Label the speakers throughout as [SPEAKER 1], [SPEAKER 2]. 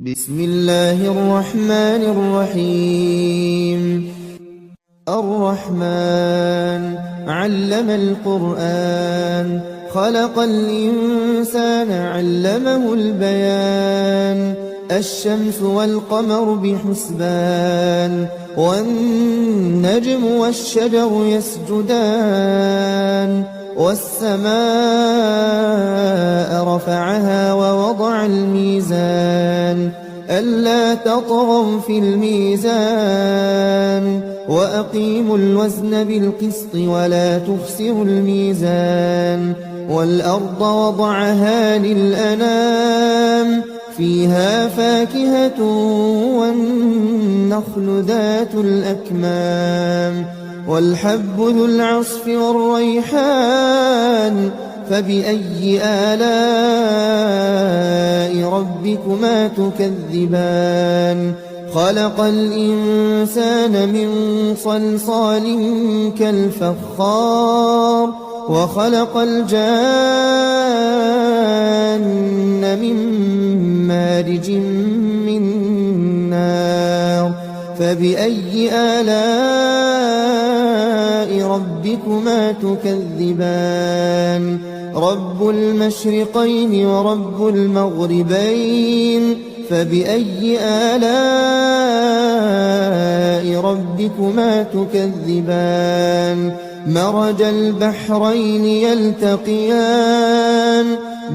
[SPEAKER 1] بسم الله الرحمن الرحيم الرحمن علم القرآن خلق الإنسان علمه البيان الشمس والقمر بحسبان والنجم والشجر يسجدان والسماء رفعها ووضع الميزان ألا تطغوا في الميزان وأقيموا الوزن بالقسط ولا تخسروا الميزان والأرض وضعها للأنام فيها فاكهة والنخل ذات الأكمام والحب ذو العصف والريحان فبأي آلاء ربكما تكذبان خلق الإنسان من صلصال كالفخار وخلق الجان من مارج من نار فبأي آلاء ربكما تكذبان رب المشرقين ورب المغربين فبأي آلاء ربكما تكذبان مرج البحرين يلتقيان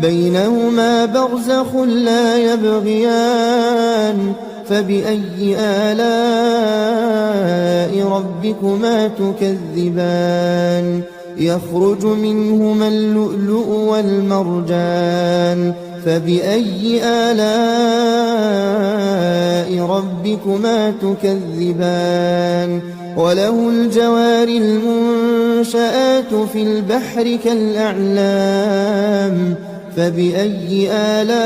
[SPEAKER 1] بينهما برزخ لا يبغيان فبأي آلاء ربكما تكذبان يخرج منهما اللؤلؤ والمرجان فبأي آلاء ربكما تكذبان وله الجوار المنشآت في البحر كالأعلام فبأي آلاء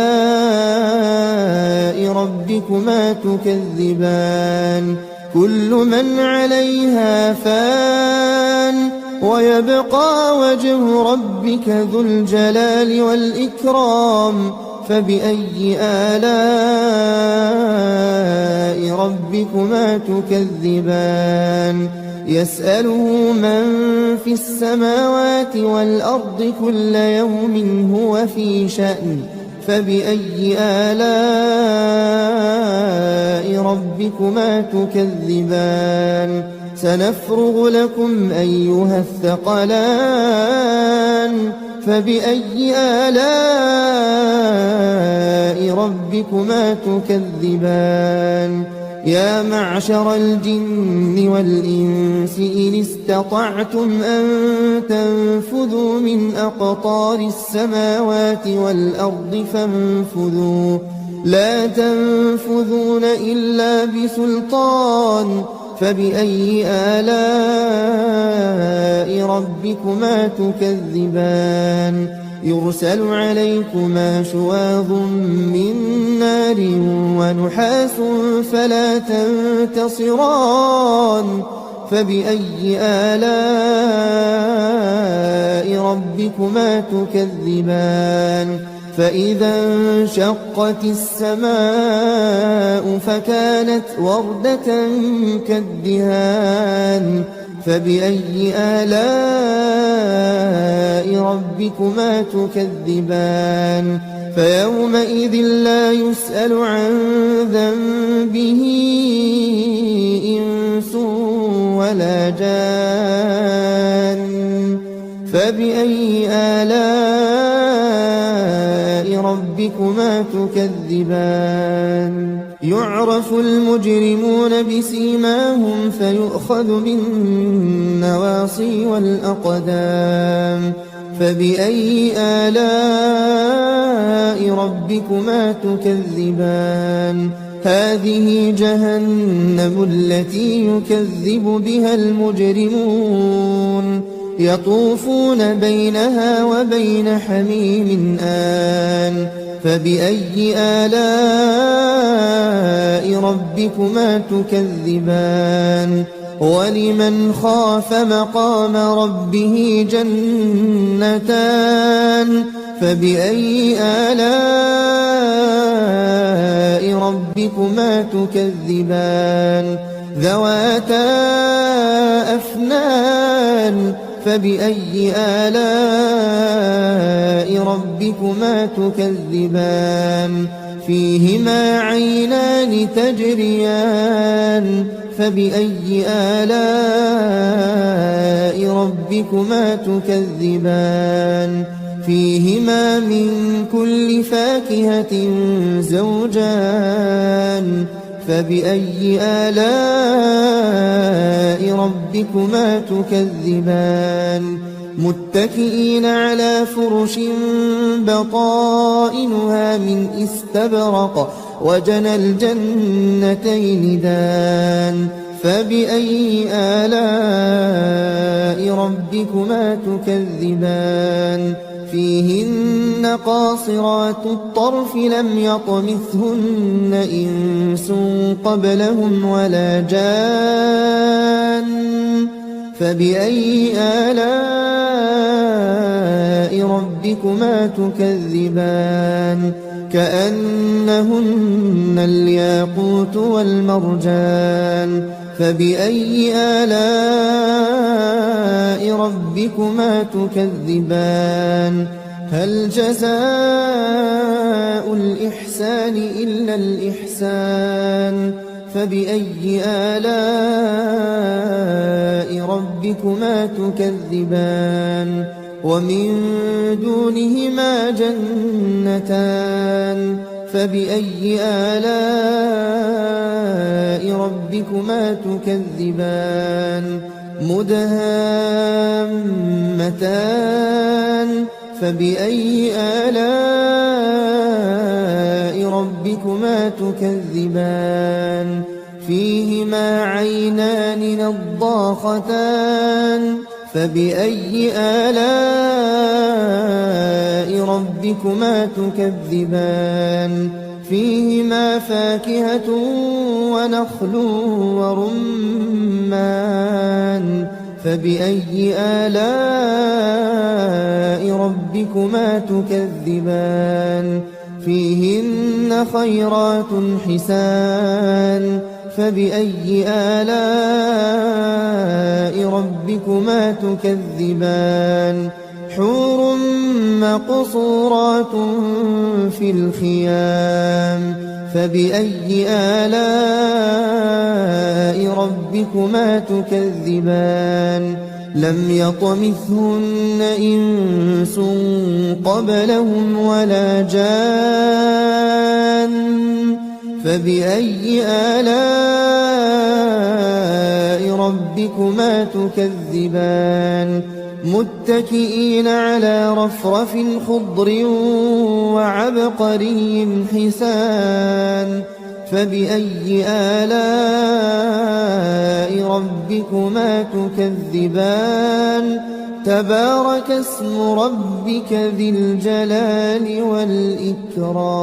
[SPEAKER 1] ربكما تكذبان كل من عليها فان ويبقى وجه ربك ذو الجلال والإكرام فبأي آلاء ربكما تكذبان يسأله من في السماوات والأرض كل يوم هو في شأن فبأي آلاء ربكما تكذبان سنفرغ لكم أيها الثقلان فبأي آلاء ربكما تكذبان يا معشر الجن والإنس إن استطعتم أن تنفذوا من أقطار السماوات والأرض فانفذوا لا تنفذون إلا بسلطان فبأي آلاء ربكما تكذبان يرسل عليكما شواظ من نار ونحاس فلا تنتصران فبأي آلاء ربكما تكذبان فإذا انشقت السماء فكانت وردة كالدهان فبأي آلاء ربكما تكذبان فيومئذ لا يسأل عن ذنبه إنس ولا جان فبأي آلاء ربكما تكذبان يعرف المجرمون بسيماهم فيؤخذ بالنواصي والأقدام فبأي آلاء ربكما تكذبان هذه جهنم التي يكذب بها المجرمون يطوفون بينها وبين حميم آن فبأي آلاء ربكما تكذبان ولمن خاف مقام ربه جنتان فبأي آلاء ربكما تكذبان ذواتا أفنان فبأي آلاء ربكما تكذبان فيهما عينان تجريان فبأي آلاء ربكما تكذبان فيهما من كل فاكهة زوجان فبأي آلاء ربكما تكذبان متكئين على فرش بطائنها من استبرق وجنى الجنتين دان فبأي آلاء ربكما تكذبان فيهن قاصرات الطرف لم يطمثهن إنس قبلهم ولا جان فبأي آلاء ربكما تكذبان كأنهن الياقوت والمرجان فبأي آلاء ربكما تكذبان هل جزاء الإحسان إلا الإحسان فبأي آلاء ربكما تكذبان ومن دونهما جنتان فبأي آلاء ربكما تكذبان مدهامتان فبأي آلاء ربكما تكذبان فيهما عينان نضاختان فبأي آلاء ربكما تكذبان فيهما فاكهة ونخل ورمان فبأي آلاء ربكما تكذبان فيهن خيرات حسان فبأي آلاء ربكما تكذبان حور مقصورات في الخيام فبأي آلاء ربكما تكذبان لم يطمثهن إنس قبلهم ولا جان فبأي آلاء ربكما تكذبان متكئين على رفرف خضر وعبقري حسان فبأي آلاء ربكما تكذبان تبارك اسم ربك ذي الجلال والإكرام